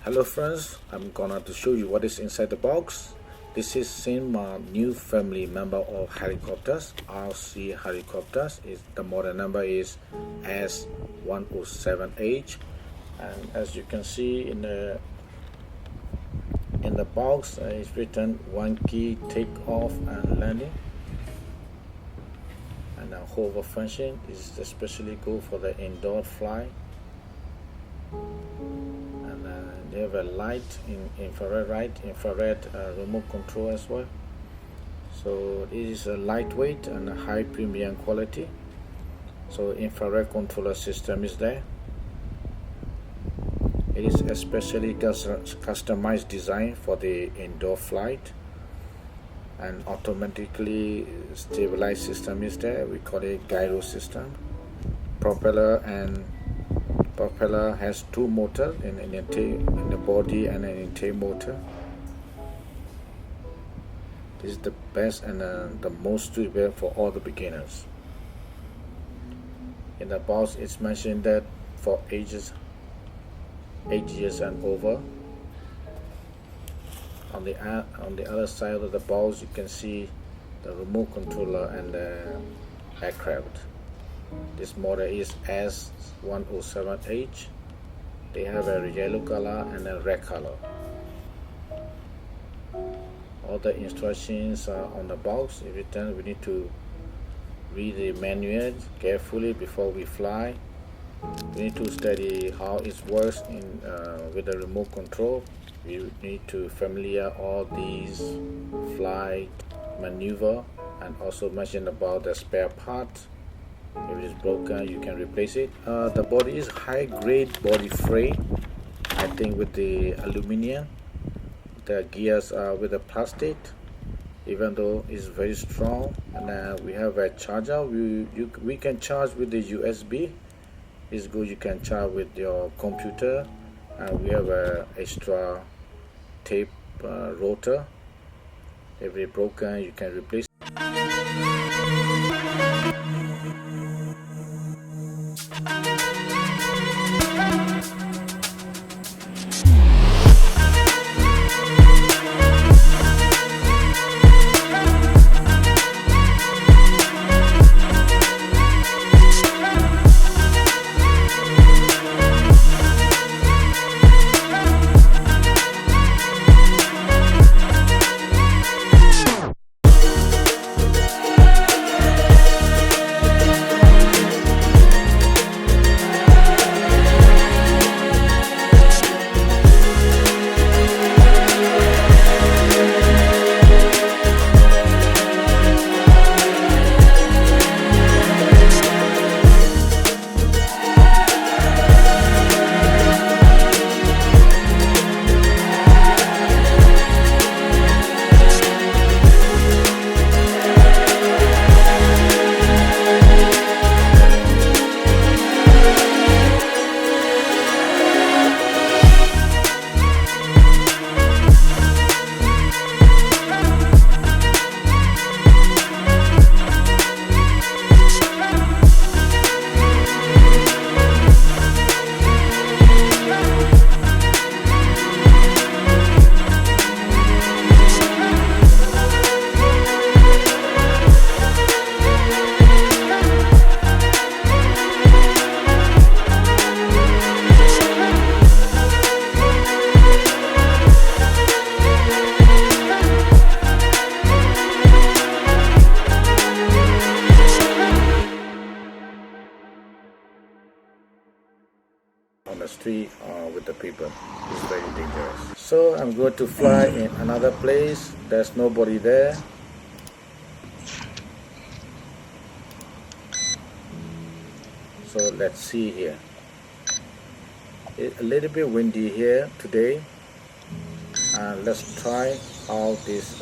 Hello friends, I'm gonna to show you what is inside the box. This is Syma new family member of helicopters, RC helicopters. The model number is S107H, and as you can see in the box, it's written one key takeoff and landing, and the hover function is especially good for the indoor flight. They have a light in infrared remote control as well. So this is a lightweight and a high premium quality. So infrared controller system is there. It is especially customized design for the indoor flight, and automatically stabilized system is there. We call it gyro system. Propeller has two motors in the body and an interior motor. This is the best and the most suitable for all the beginners. In the box it's mentioned that for ages 8 years and over. On the other side of the box you can see the remote controller and the aircraft. This model is S107H. They have a yellow color and a red color. All the instructions are on the box. Every time we need to read the manual carefully before we fly. We need to study how it works with the remote control. We need to familiar all these flight maneuver, and also mention about the spare parts. If it is broken, you can replace it. The body is high grade body frame, I think, with the aluminum. The gears are with the plastic, even though it's very strong. And we have a charger. We can charge with the USB. It's good. You can charge with your computer. And we have a extra tape rotor. If it's broken, you can replace it. On the street with the people. It's very dangerous. So I'm going to fly in another place. There's nobody there. So let's see here. It's a little bit windy here today, and let's try out this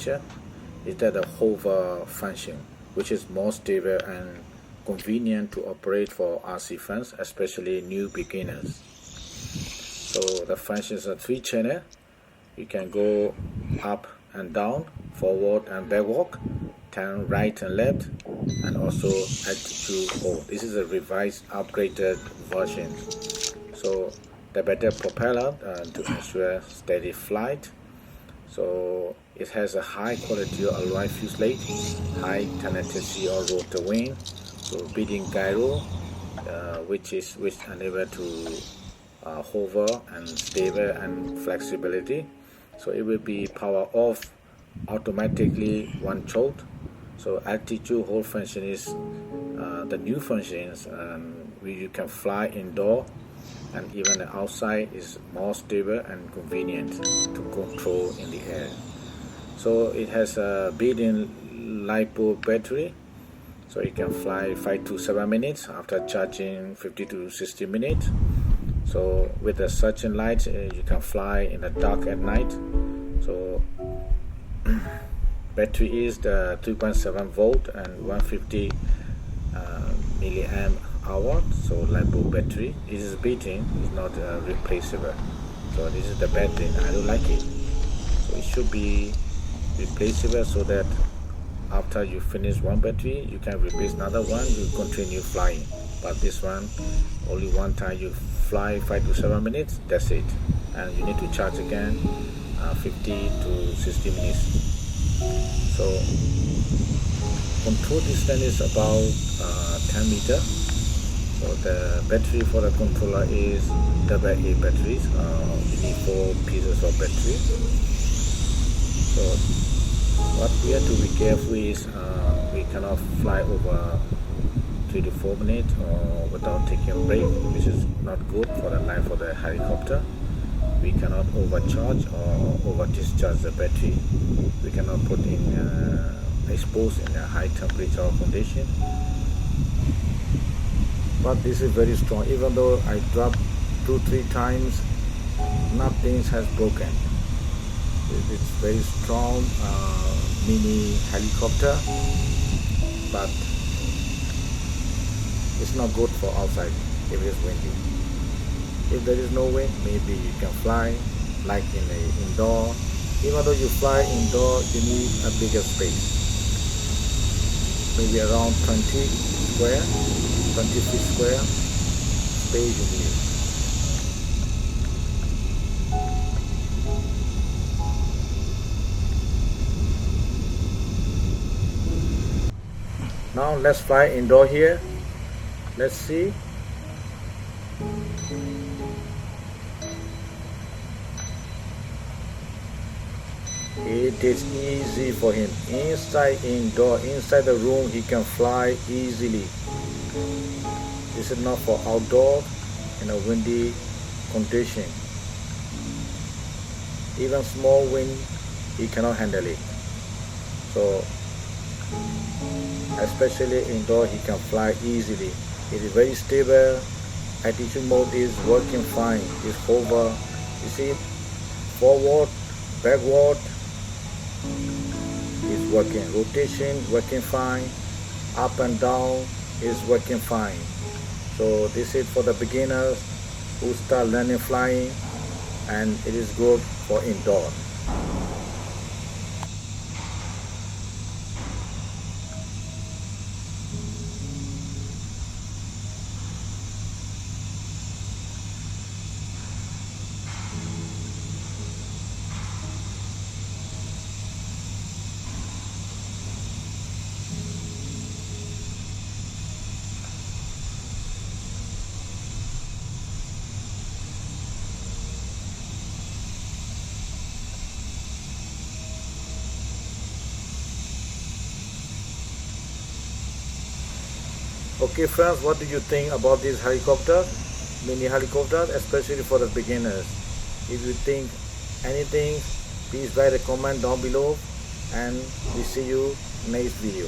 feature is that the hover function, which is more stable and convenient to operate for RC fans, especially new beginners. So the functions are 3 channel. You can go up and down, forward and backward, turn right and left, and also altitude hold. This is a revised, upgraded version. So the better propeller to ensure steady flight. So it has a high quality alloy fuselage, high tenacity or rotor wing, so beating gyro, which enable to hover and stable and flexibility. So it will be power off automatically one choke. So altitude hold function is the new functions, where you can fly indoor and even outside is more stable and convenient to control in the air. So it has a built-in LiPo battery, so you can fly 5 to 7 minutes after charging 50 to 60 minutes. So with the searching light, you can fly in the dark at night. So battery is the 3.7 volt and 150 milliamp hour. So LiPo battery, it is built-in, it's not replaceable. So this is the bad thing, I don't like it. So it should be replaceable, so that after you finish one battery you can replace another one, you continue flying. But this one, only one time you fly 5 to 7 minutes, that's it, and you need to charge again 50 to 60 minutes. So control distance is about 10 meters. So the battery for the controller is AA batteries. You need 4 pieces of battery. So what we have to be careful is we cannot fly over 3 to 4 minutes without taking a break, which is not good for the life of the helicopter. We cannot overcharge or over discharge the battery. We cannot put in exposed in a high temperature condition. But this is very strong. Even though I dropped 2-3 times, nothing has broken. It's very strong mini helicopter, but it's not good for outside if it is windy. If there is no wind, maybe you can fly like in a indoor. Even though you fly indoor, you need a bigger space, maybe around 20 feet square space you need. Now let's fly indoor here. Let's see. It is easy for him. Inside the room, he can fly easily. This is not for outdoor in a windy condition. Even small wind, he cannot handle it. So especially indoor, he can fly easily. It is very stable. Attitude mode is working fine. It's hover. You see, forward, backward is working. Rotation working fine. Up and down is working fine. So this is for the beginners who start learning flying, and it is good for indoor. Okay friends, what do you think about this helicopter, mini helicopter, especially for the beginners? If you think anything, please write a comment down below, and we see you next video.